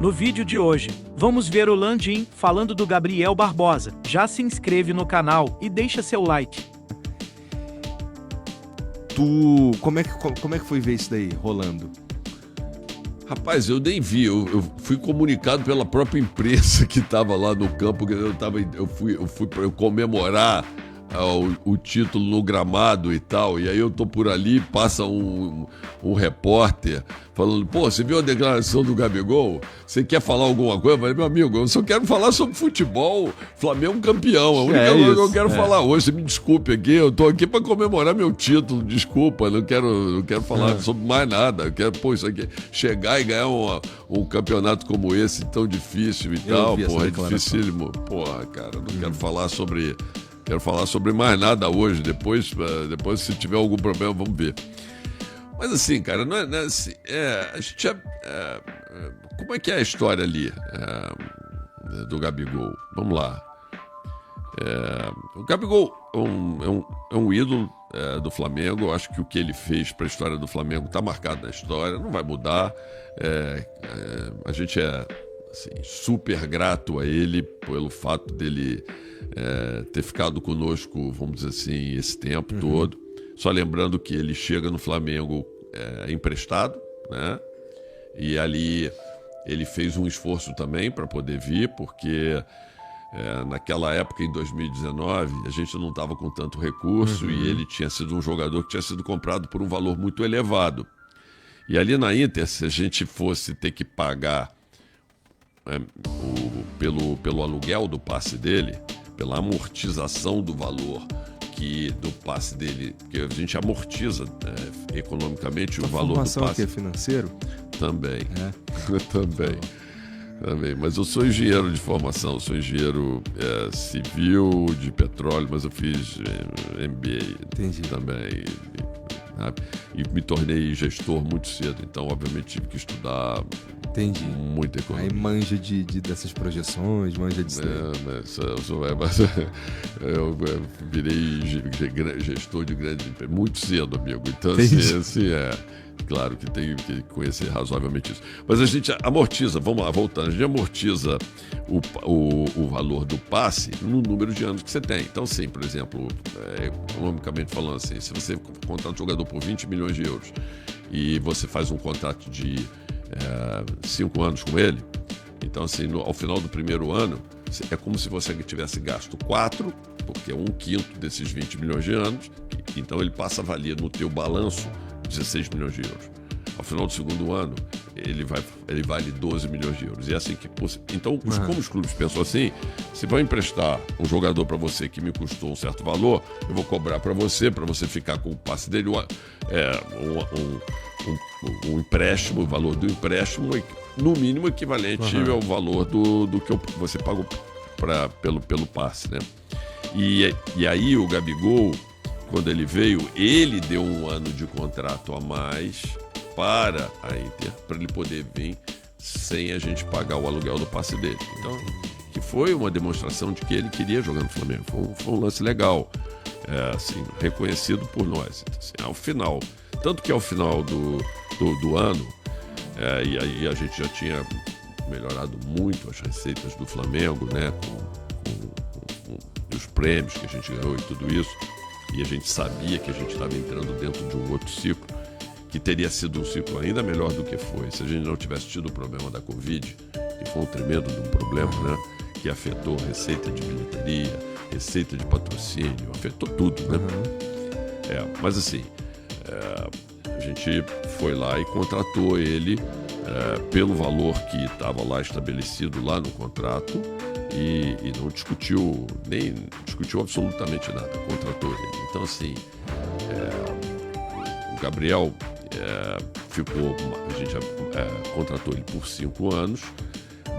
No vídeo de hoje, vamos ver o Landim falando do Gabriel Barbosa. Já se inscreve no canal e deixa seu like. Como é que foi ver isso daí rolando? Rapaz, eu nem vi, eu fui comunicado pela própria imprensa que estava lá no campo, que eu fui para comemorar o título no gramado e tal, e aí eu tô por ali, passa um repórter falando, pô, você viu a declaração do Gabigol? Você quer falar alguma coisa? Eu falei, meu amigo, eu só quero falar sobre futebol, Flamengo campeão, a única coisa que eu quero falar hoje, você me desculpe aqui, eu tô aqui para comemorar meu título, desculpa, não quero falar sobre mais nada, eu quero, pô, isso aqui, chegar e ganhar um campeonato como esse, tão difícil e tal, porra, é dificílimo, porra, cara, não quero falar sobre mais nada hoje. Depois, se tiver algum problema, vamos ver. Mas assim, cara, não é assim. A gente como é que é a história ali do Gabigol? Vamos lá. O Gabigol é um ídolo do Flamengo. Eu acho que o que ele fez para a história do Flamengo está marcado na história, não vai mudar. A gente é assim, super grato a ele pelo fato dele ter ficado conosco, vamos dizer assim, esse tempo todo. Só lembrando que ele chega no Flamengo emprestado, né? E ali ele fez um esforço também para poder vir, porque naquela época, em 2019, a gente não estava com tanto recurso e ele tinha sido um jogador que tinha sido comprado por um valor muito elevado. E ali na Inter, se a gente fosse ter que pagar pelo aluguel do passe dele, pela amortização do valor do passe dele, que a gente amortiza economicamente o valor do passe. Formação aqui é financeiro? Também. Também. Mas eu sou engenheiro de formação, sou engenheiro civil de petróleo, mas eu fiz MBA também. E me tornei gestor muito cedo, então obviamente tive que estudar muita economia. Aí manja dessas projeções, manja disso. Eu virei gestor de grande empresa muito cedo, amigo. Então, assim, claro que tem que conhecer razoavelmente isso. Mas a gente amortiza, vamos lá, voltando, a gente amortiza o valor do passe no número de anos que você tem. Então, sim, por exemplo, economicamente falando assim, se você contrata um jogador por 20 milhões de euros e você faz um contrato de 5 anos com ele, então assim, ao final do primeiro ano, é como se você tivesse gasto 4, porque é 1/5 desses 20 milhões de anos, então ele passa a valer no teu balanço 16 milhões de euros. Ao final do segundo ano, ele vale 12 milhões de euros. E é assim que... Então, como os clubes pensam assim, se vai emprestar um jogador para você que me custou um certo valor, eu vou cobrar para você ficar com o passe dele um empréstimo, o valor do empréstimo, no mínimo equivalente ao valor do que você pagou pelo passe, né? E aí o Gabigol, quando ele veio, ele deu um ano de contrato a mais para a Inter, para ele poder vir sem a gente pagar o aluguel do passe dele. Então, que foi uma demonstração de que ele queria jogar no Flamengo. Foi um lance legal, assim, reconhecido por nós. Então, assim, ao final, tanto que ao final do ano, e aí a gente já tinha melhorado muito as receitas do Flamengo, né, com os prêmios que a gente ganhou e tudo isso, e a gente sabia que a gente estava entrando dentro de um outro ciclo, que teria sido um ciclo ainda melhor do que foi se a gente não tivesse tido o problema da Covid, que foi um tremendo de um problema, né? Que afetou receita de bilheteria, receita de patrocínio, afetou tudo, né? Mas assim, a gente foi lá e contratou ele pelo valor que estava lá estabelecido lá no contrato e não discutiu, nem discutiu absolutamente nada, contratou ele. Então assim, o Gabriel a gente contratou ele por 5 anos,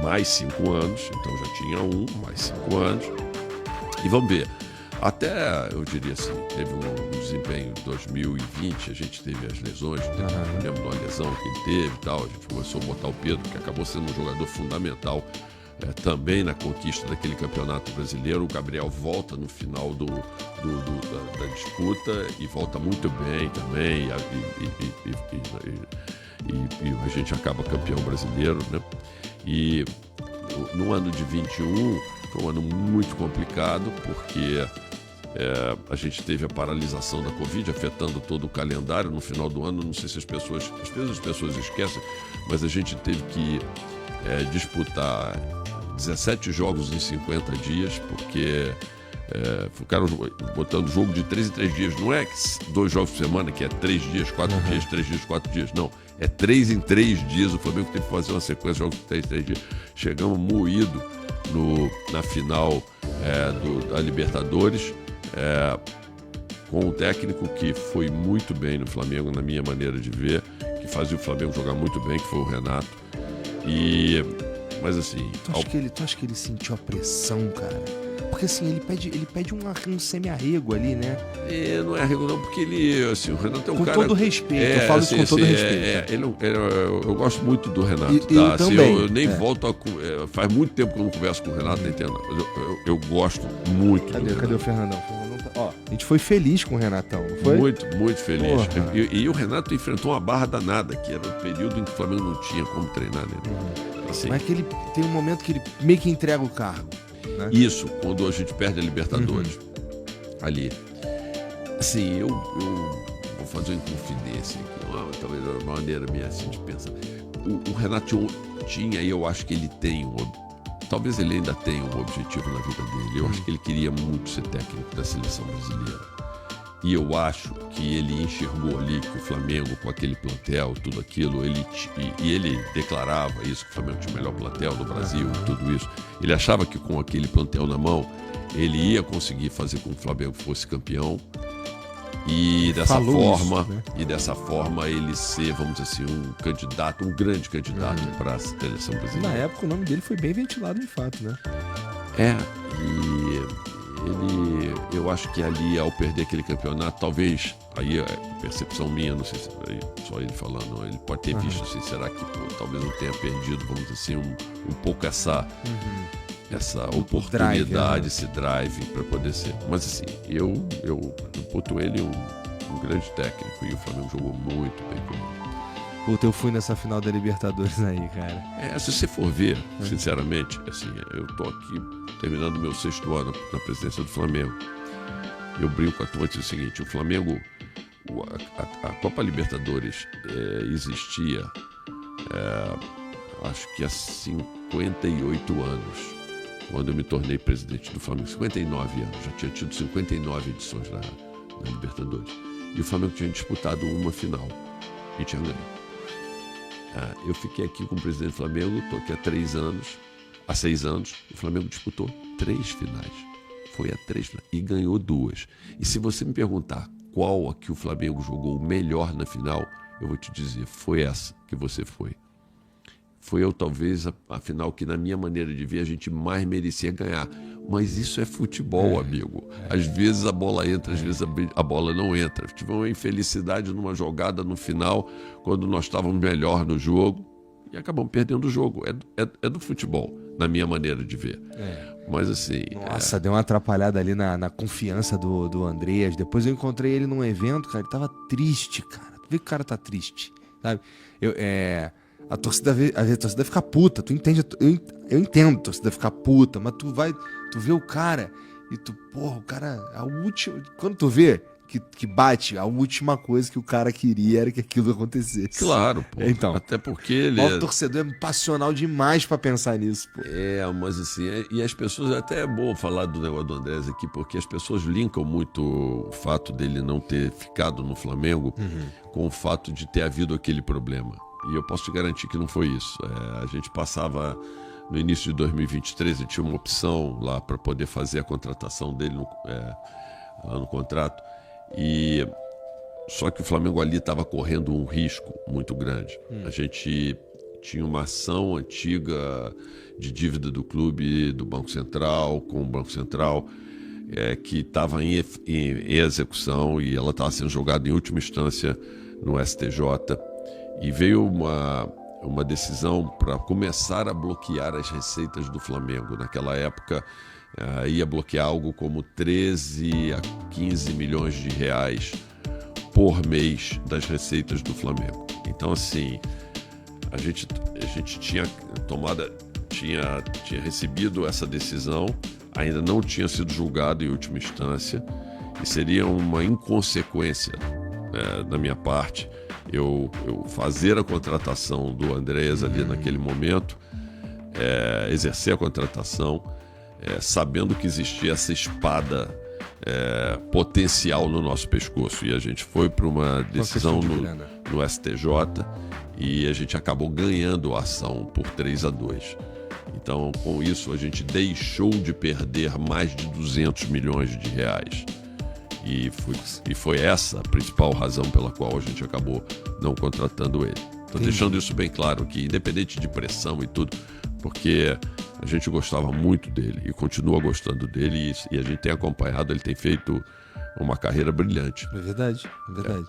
mais 5 anos, então já tinha mais 5 anos. E vamos ver, até eu diria assim, teve um desempenho em 2020, a gente teve as lesões, eu lembro de uma lesão que ele teve e tal, a gente começou a botar o Pedro, que acabou sendo um jogador fundamental também na conquista daquele campeonato brasileiro. O Gabriel volta no final da disputa e volta muito bem também, e a gente acaba campeão brasileiro, né? E no ano de 21 foi um ano muito complicado, porque a gente teve a paralisação da Covid afetando todo o calendário no final do ano. Não sei se às vezes as pessoas esquecem, mas a gente teve que disputar 17 jogos em 50 dias, porque ficaram botando jogo de 3 em 3 dias. Não é 2 jogos por semana, que é 3 dias, 4 dias, 3 dias, 4 dias. Não, é 3 em 3 dias. O Flamengo teve que fazer uma sequência de jogos de 3 em 3 dias. Chegamos moído na final da Libertadores, com um técnico que foi muito bem no Flamengo, na minha maneira de ver, que fazia o Flamengo jogar muito bem, que foi o Renato. Mas assim... Tu acha que ele sentiu a pressão, cara? Porque assim, ele pede um semi-arrego ali, né? Não é arrego não, porque o Renato é um com cara... Com todo respeito, eu falo isso com todo respeito. Eu gosto muito do Renato, eu tá? também. Eu nem volto a... faz muito tempo que eu não converso com o Renato, nem entendo. Eu gosto muito do Renato. Cadê o Fernandão? Ó, a gente foi feliz com o Renatão, não foi? Muito, muito feliz. E o Renato enfrentou uma barra danada, que era o período em que o Flamengo não tinha como treinar, né? Assim, mas que ele tem um momento que ele meio que entrega o cargo, né? Isso, quando a gente perde a Libertadores, ali. Assim, eu vou fazer uma inconfidência aqui, talvez de uma maneira minha assim de pensar. O Renato tinha, e eu acho que ele tem talvez ele ainda tenha um objetivo na vida dele. Eu acho que ele queria muito ser técnico da seleção brasileira. E eu acho que ele enxergou ali que o Flamengo, com aquele plantel, tudo aquilo, e ele declarava isso, que o Flamengo tinha o melhor plantel do Brasil, tudo isso. Ele achava que com aquele plantel na mão, ele ia conseguir fazer com que o Flamengo fosse campeão. E dessa forma ele ser, vamos dizer assim, um grande candidato para a seleção brasileira. Na época o nome dele foi bem ventilado de fato, né? Eu acho que ali, ao perder aquele campeonato, talvez, aí é percepção minha, não sei se só ele falando, ele pode ter visto assim, será que talvez não tenha perdido, vamos dizer assim, um pouco essa oportunidade, esse drive para poder ser. Mas assim, eu reputo ele um grande técnico, e o Flamengo jogou muito bem com ele. Puta, eu fui nessa final da Libertadores aí, cara. Se você for ver, sinceramente, assim, eu tô aqui terminando meu 6º ano na presidência do Flamengo. Eu brinco com a turma e digo o seguinte: o Flamengo, a Copa Libertadores existia, acho que há 58 anos, quando eu me tornei presidente do Flamengo. 59 anos, já tinha tido 59 edições da Libertadores. E o Flamengo tinha disputado uma final e tinha ganho. Eu fiquei aqui como presidente do Flamengo, estou aqui há 6 anos, o Flamengo disputou 3 finais. Foi a 3 finais e ganhou 2. E se você me perguntar qual a que o Flamengo jogou melhor na final, eu vou te dizer, foi essa que você foi. Foi talvez a final que, na minha maneira de ver, a gente mais merecia ganhar. Mas isso é futebol, amigo. Às vezes a bola entra, às vezes a bola não entra. Tivemos uma infelicidade numa jogada no final, quando nós estávamos melhor no jogo, e acabamos perdendo o jogo. É do futebol, na minha maneira de ver. Mas assim... Nossa, deu uma atrapalhada ali na confiança do Andreas. Depois eu encontrei ele num evento, cara, ele tava triste, cara. Tu vê que o cara tá triste, sabe? A torcida fica puta, tu entende? Eu entendo a torcida ficar puta, mas tu vê o cara e o cara, a última, quando tu vê que bate, a última coisa que o cara queria era que aquilo acontecesse. Claro, pô. Então, até porque ele o torcedor é passional demais pra pensar nisso, pô. Mas assim, e as pessoas, até é bom falar do negócio do Andrés aqui, porque as pessoas linkam muito o fato dele não ter ficado no Flamengo com o fato de ter havido aquele problema. E eu posso te garantir que não foi isso. A gente passava, no início de 2023, e tinha uma opção lá para poder fazer a contratação dele lá no contrato. Só que o Flamengo ali estava correndo um risco muito grande. A gente tinha uma ação antiga de dívida do clube, do Banco Central, com o Banco Central, que estava em execução, e ela estava sendo julgada em última instância no STJ. E veio uma decisão para começar a bloquear as receitas do Flamengo. Naquela época, ia bloquear algo como 13 a 15 milhões de reais por mês das receitas do Flamengo. Então, assim, a gente a gente tinha recebido essa decisão, ainda não tinha sido julgado em última instância, e seria uma inconsequência da minha parte eu fazer a contratação do Andreas ali naquele momento, exercer a contratação, sabendo que existia essa espada potencial no nosso pescoço. E a gente foi para uma decisão no STJ e a gente acabou ganhando a ação por 3-2. Então, com isso, a gente deixou de perder mais de 200 milhões de reais. E foi essa a principal razão pela qual a gente acabou não contratando ele. Estou deixando isso bem claro aqui, independente de pressão e tudo, porque a gente gostava muito dele e continua gostando dele, e a gente tem acompanhado, ele tem feito uma carreira brilhante. É verdade, é verdade.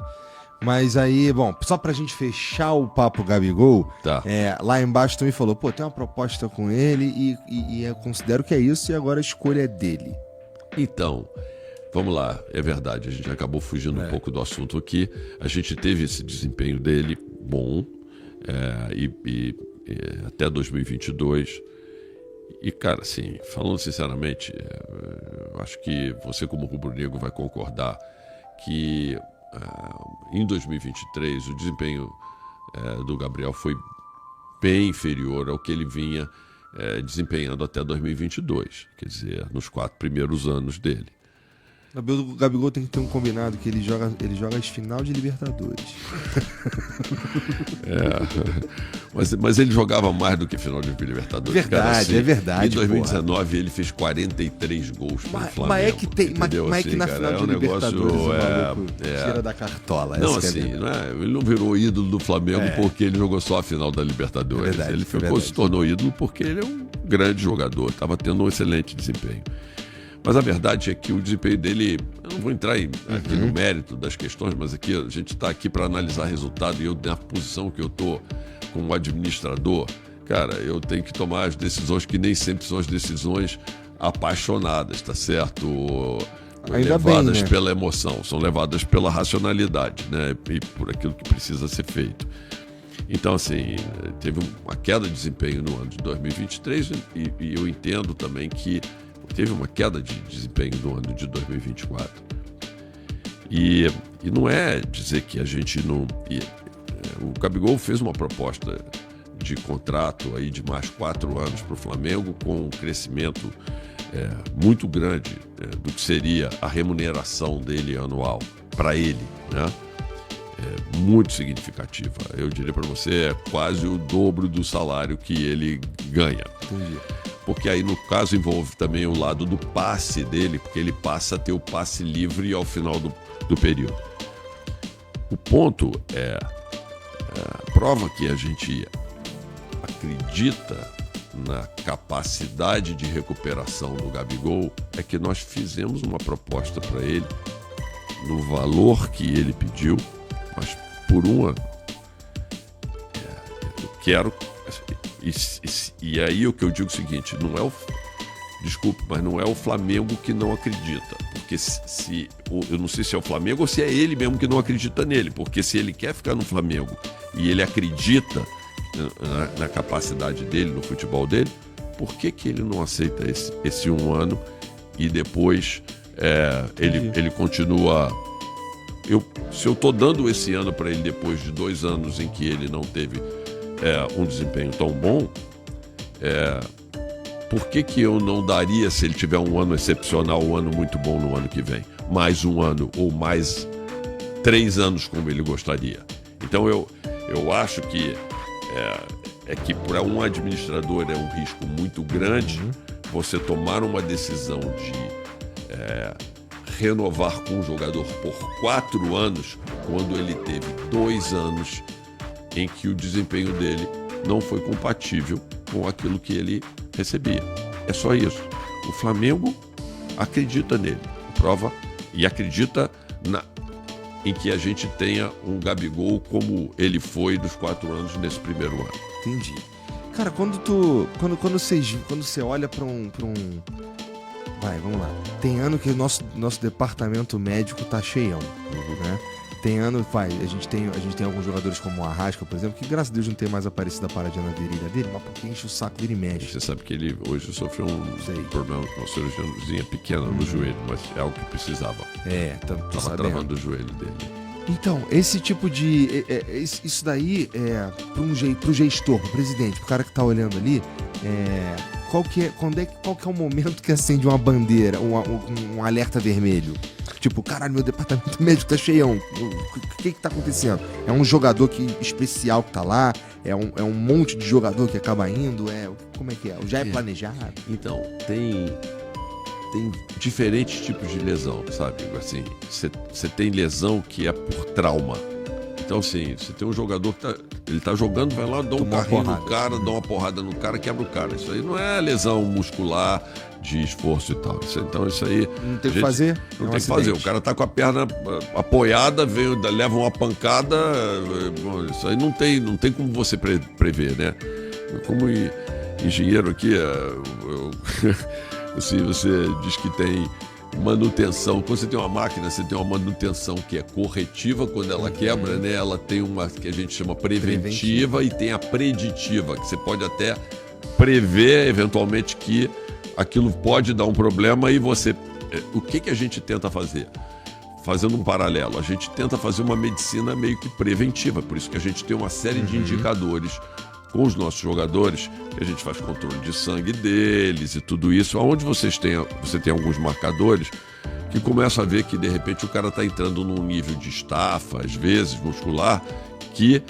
Mas aí, bom, só pra gente fechar o papo Gabigol, Tá. Lá embaixo tu me falou, pô, tem uma proposta com ele e eu considero que é isso, e agora a escolha é dele. Então, vamos lá, é verdade, a gente acabou fugindo um pouco do assunto aqui. A gente teve esse desempenho dele bom, até 2022. E, cara, assim, falando sinceramente, eu acho que você como rubro-negro vai concordar que em 2023 o desempenho do Gabriel foi bem inferior ao que ele vinha desempenhando até 2022, quer dizer, nos 4 primeiros anos dele. O Gabigol tem que ter um combinado que ele joga as final de Libertadores. Mas ele jogava mais do que final de Libertadores. Verdade, cara, assim, é verdade. Em 2019 ele fez 43 gols pelo Flamengo. Mas é que tem, entendeu? mas é que na Cara, final de Libertadores o maluco tira da cartola. Não, assim, ele não virou ídolo do Flamengo porque ele jogou só a final da Libertadores. Verdade, Ele se tornou ídolo porque ele é um grande jogador, estava tendo um excelente desempenho. Mas a verdade é que o desempenho dele, eu não vou entrar aqui no mérito das questões, mas aqui a gente está aqui para analisar resultado, e eu, na posição que eu estou como administrador, cara, eu tenho que tomar as decisões que nem sempre são as decisões apaixonadas, tá certo? Ainda levadas bem, né? pela emoção, são levadas pela racionalidade, né? E por aquilo que precisa ser feito. Então, assim, teve uma queda de desempenho no ano de 2023 e eu entendo também que teve uma queda de desempenho no ano de 2024. E não é dizer que a gente não... o Gabigol fez uma proposta de contrato aí de mais 4 anos para o Flamengo, com um crescimento muito grande do que seria a remuneração dele anual para ele, né? Muito significativa. Eu diria para você, é quase o dobro do salário que ele ganha. Entendi. Porque aí, no caso, envolve também o lado do passe dele, porque ele passa a ter o passe livre ao final do período. O ponto a prova que a gente acredita na capacidade de recuperação do Gabigol é que nós fizemos uma proposta para ele no valor que ele pediu, mas por um ano. Eu quero... E aí o que eu digo é o seguinte, desculpe, mas não é o Flamengo que não acredita, porque eu não sei se é o Flamengo ou se é ele mesmo que não acredita nele, porque se ele quer ficar no Flamengo e ele acredita na capacidade dele, no futebol dele, por que ele não aceita esse 1 ano e depois ele continua... Se eu estou dando esse ano para ele depois de 2 anos em que ele não teve um desempenho tão bom, por que eu não daria, se ele tiver um ano excepcional, um ano muito bom no ano que vem, mais 1 ano ou mais 3 anos como ele gostaria? Então eu acho que que para um administrador é um risco muito grande você tomar uma decisão de renovar com um jogador por 4 anos quando ele teve 2 anos em que o desempenho dele não foi compatível com aquilo que ele recebia. É só isso. O Flamengo acredita nele, prova, e acredita em que a gente tenha um Gabigol como ele foi dos 4 anos nesse primeiro ano. Entendi. Cara, quando você olha para um... Vai, vamos lá. Tem ano que o nosso departamento médico tá cheião, né? Tem ano, a gente tem alguns jogadores como o Arrasca, por exemplo, que graças a Deus não tem mais aparecido a paradinha na virilha dele, mas porque enche o saco dele e mexe. Você sabe que ele hoje sofreu um problema com uma cirurgiazinha pequena no joelho, mas é algo que precisava. Tô Tava travando o joelho dele. Então, esse tipo de... isso daí, pro gestor, pro presidente, pro cara que tá olhando ali, qual que é o momento que acende uma bandeira, um alerta vermelho? Tipo, caralho, meu departamento médico tá cheião. O que tá acontecendo? É um jogador especial que tá lá? É um monte de jogador que acaba indo? Como é que é? Já é planejado? Então, tem diferentes tipos de lesão, sabe? Assim, você tem lesão que é por trauma. Então, assim, você tem um jogador que ele tá jogando, vai lá, dá um carrinho no cara, dá uma porrada no cara, quebra o cara. Isso aí não é lesão muscular de esforço e tal. Então, isso aí... Não tem o que fazer? Não tem o que fazer. O cara tá com a perna apoiada, leva uma pancada. Bom, isso aí não tem como você prever, né? Como engenheiro aqui, se você diz que tem manutenção, quando você tem uma máquina, você tem uma manutenção que é corretiva quando ela quebra, né? Ela tem uma que a gente chama preventiva e tem a preditiva, que você pode até prever eventualmente que aquilo pode dar um problema e você... O que a gente tenta fazer? Fazendo um paralelo, a gente tenta fazer uma medicina meio que preventiva, por isso que a gente tem uma série de indicadores com os nossos jogadores, que a gente faz controle de sangue deles e tudo isso, onde você tem alguns marcadores que começam a ver que de repente o cara está entrando num nível de estafa, às vezes muscular, que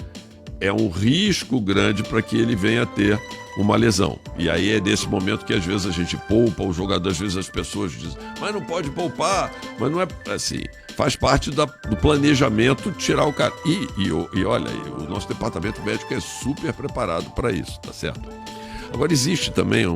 é um risco grande para que ele venha a ter uma lesão. E aí é nesse momento que às vezes a gente poupa o jogador, às vezes as pessoas dizem, mas não pode poupar, mas não é assim, faz parte do planejamento tirar o cara. E olha, o nosso departamento médico é super preparado para isso, tá certo? Agora existe também